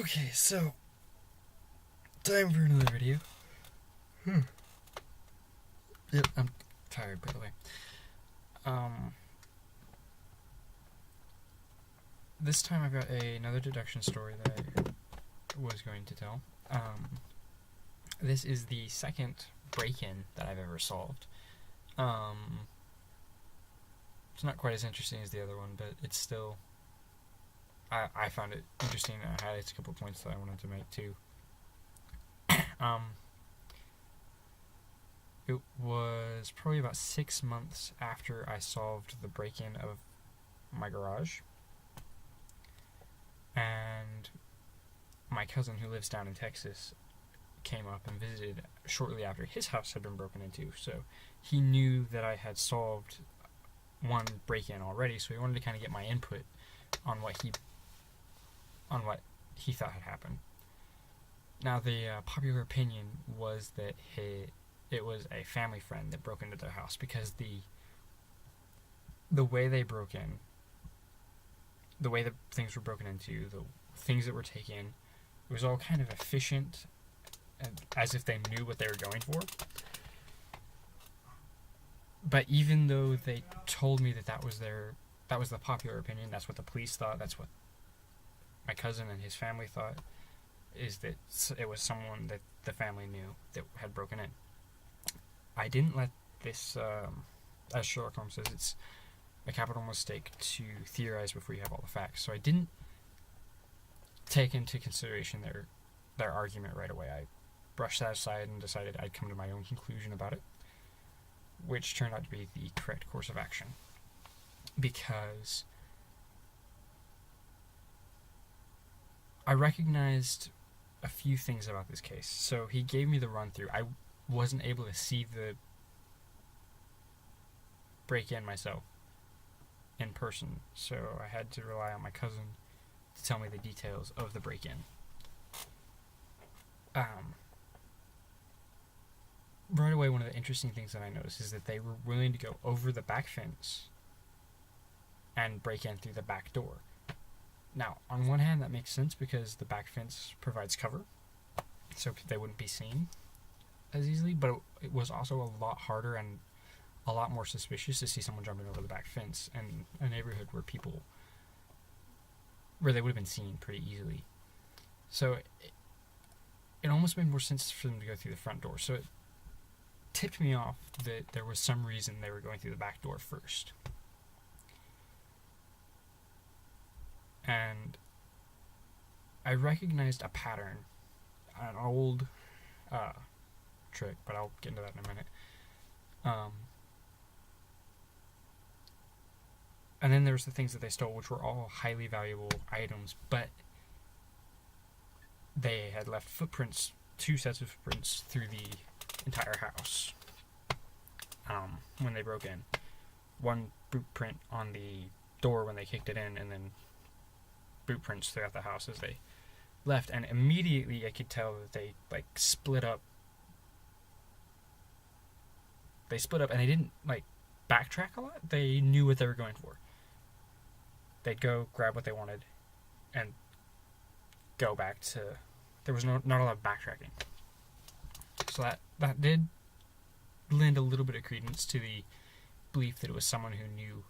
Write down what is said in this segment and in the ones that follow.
Okay, so time for another video. Yep, I'm tired, by the way. This time I've got another deduction story that I was going to tell. This is the second break-in that I've ever solved. It's not quite as interesting as the other one, but it's still... I found it interesting, and I had a couple points that I wanted to make too. It was probably about 6 months after I solved the break-in of my garage. And my cousin, who lives down in Texas, came up and visited shortly after his house had been broken into. So he knew that I had solved one break-in already, so he wanted to kind of get my input on what he thought had happened. Now, the popular opinion was that it was a family friend that broke into their house, because the way they broke in, the way the things were broken into, the things that were taken, it was all kind of efficient, and as if they knew what they were going for. But even though they told me that was the popular opinion, that's what the police thought, that's what my cousin and his family thought, is that it was someone that the family knew that had broken in. I didn't let this, as Sherlock Holmes says, it's a capital mistake to theorize before you have all the facts. So I didn't take into consideration their argument right away. I brushed that aside and decided I'd come to my own conclusion about it, which turned out to be the correct course of action. Because I recognized a few things about this case. So he gave me the run-through. I wasn't able to see the break-in myself in person, so I had to rely on my cousin to tell me the details of the break-in. Right away, one of the interesting things that I noticed is that they were willing to go over the back fence and break in through the back door. Now, on one hand, that makes sense because the back fence provides cover, so they wouldn't be seen as easily, but it was also a lot harder and a lot more suspicious to see someone jumping over the back fence in a neighborhood where they would have been seen pretty easily. So it almost made more sense for them to go through the front door. So it tipped me off that there was some reason they were going through the back door first. And I recognized a pattern, an old trick, but I'll get into that in a minute. And then there's the things that they stole, which were all highly valuable items, but they had left footprints, 2 sets of footprints through the entire house when they broke in. One boot print on the door when they kicked it in, and then boot prints throughout the house as they left. And immediately I could tell that they split up. They split up, and they didn't backtrack a lot. They knew what they were going for. They'd go grab what they wanted and go back to... There was not a lot of backtracking. So that did lend a little bit of credence to the belief that it was someone who knew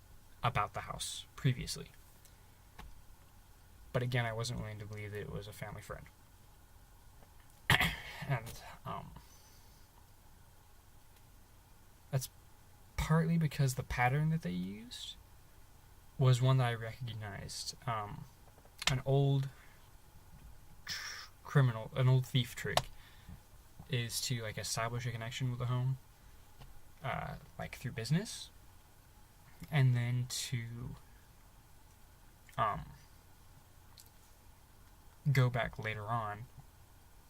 about the house previously. But again, I wasn't willing to believe that it was a family friend. And that's partly because the pattern that they used was one that I recognized. An old an old thief trick is to establish a connection with the home, through business, and then to go back later on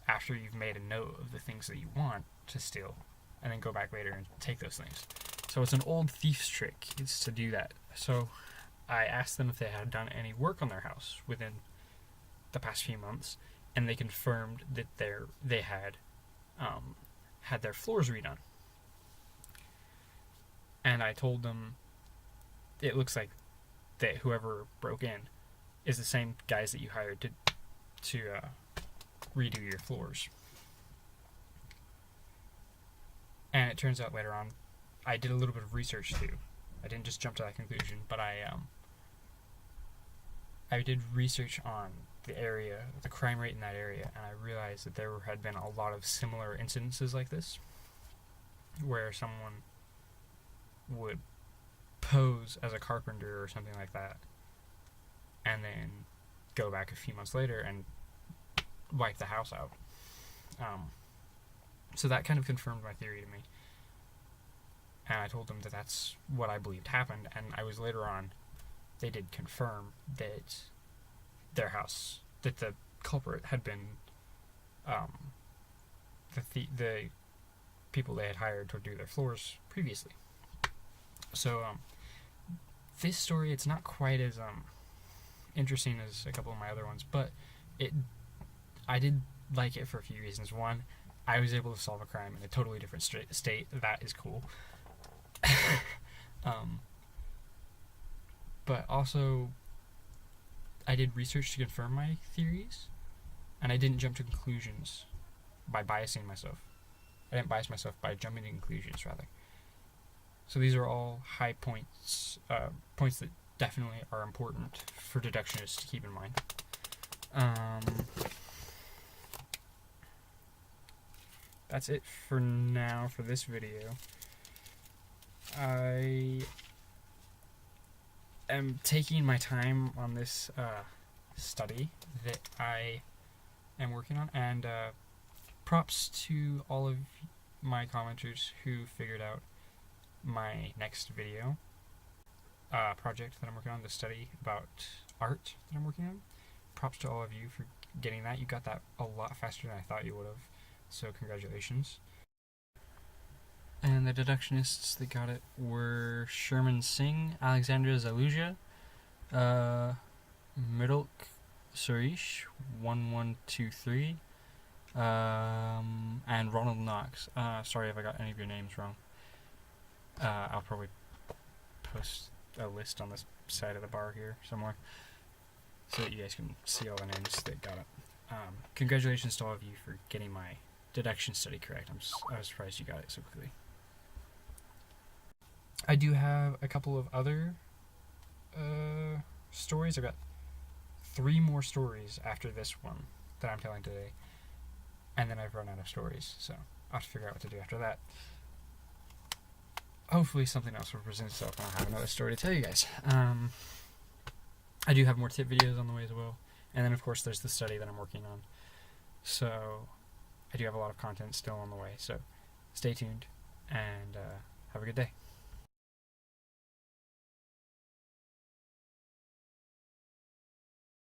after you've made a note of the things that you want to steal, and then go back later and take those things. So it's an old thief's trick. It's to do that. So I asked them if they had done any work on their house within the past few months, and they confirmed that they had had their floors redone. And I told them it looks like that whoever broke in is the same guys that you hired to redo your floors. And it turns out later on, I did a little bit of research too. I didn't just jump to that conclusion, but I did research on the area, the crime rate in that area, and I realized that there had been a lot of similar incidences like this, where someone would pose as a carpenter or something like that, and then go back a few months later and wipe the house out. So that kind of confirmed my theory to me. And I told them that that's what I believed happened, and I was later on, they did confirm that their house, that the culprit had been the people they had hired to do their floors previously. So this story, it's not quite as interesting as a couple of my other ones, but I did like it for a few reasons. One, I was able to solve a crime in a totally different state. That is cool. But also, I did research to confirm my theories, and I didn't jump to conclusions by biasing myself. I didn't bias myself by jumping to conclusions, rather. So these are all high points, points that definitely are important for deductionists to keep in mind. That's it for now for this video. I am taking my time on this study that I am working on, and props to all of my commenters who figured out my next video project that I'm working on, the study about art that I'm working on. Props to all of you for getting that. You got that a lot faster than I thought you would have, so congratulations. And the deductionists that got it were Sherman Singh, Alexandra Zaluja, Midulk Suresh 1123, and Ronald Knox. Sorry if I got any of your names wrong. I'll probably post a list on this side of the bar here somewhere, so that you guys can see all the names that got it. Congratulations to all of you for getting my deduction study correct. I was surprised you got it so quickly. I do have a couple of other stories. I've got 3 more stories after this one that I'm telling today, and then I've run out of stories, so I'll have to figure out what to do after that. Hopefully something else will present itself and I'll have another story to tell you guys. I do have more tip videos on the way as well, and then of course there's the study that I'm working on. So I do have a lot of content still on the way, so stay tuned, and have a good day.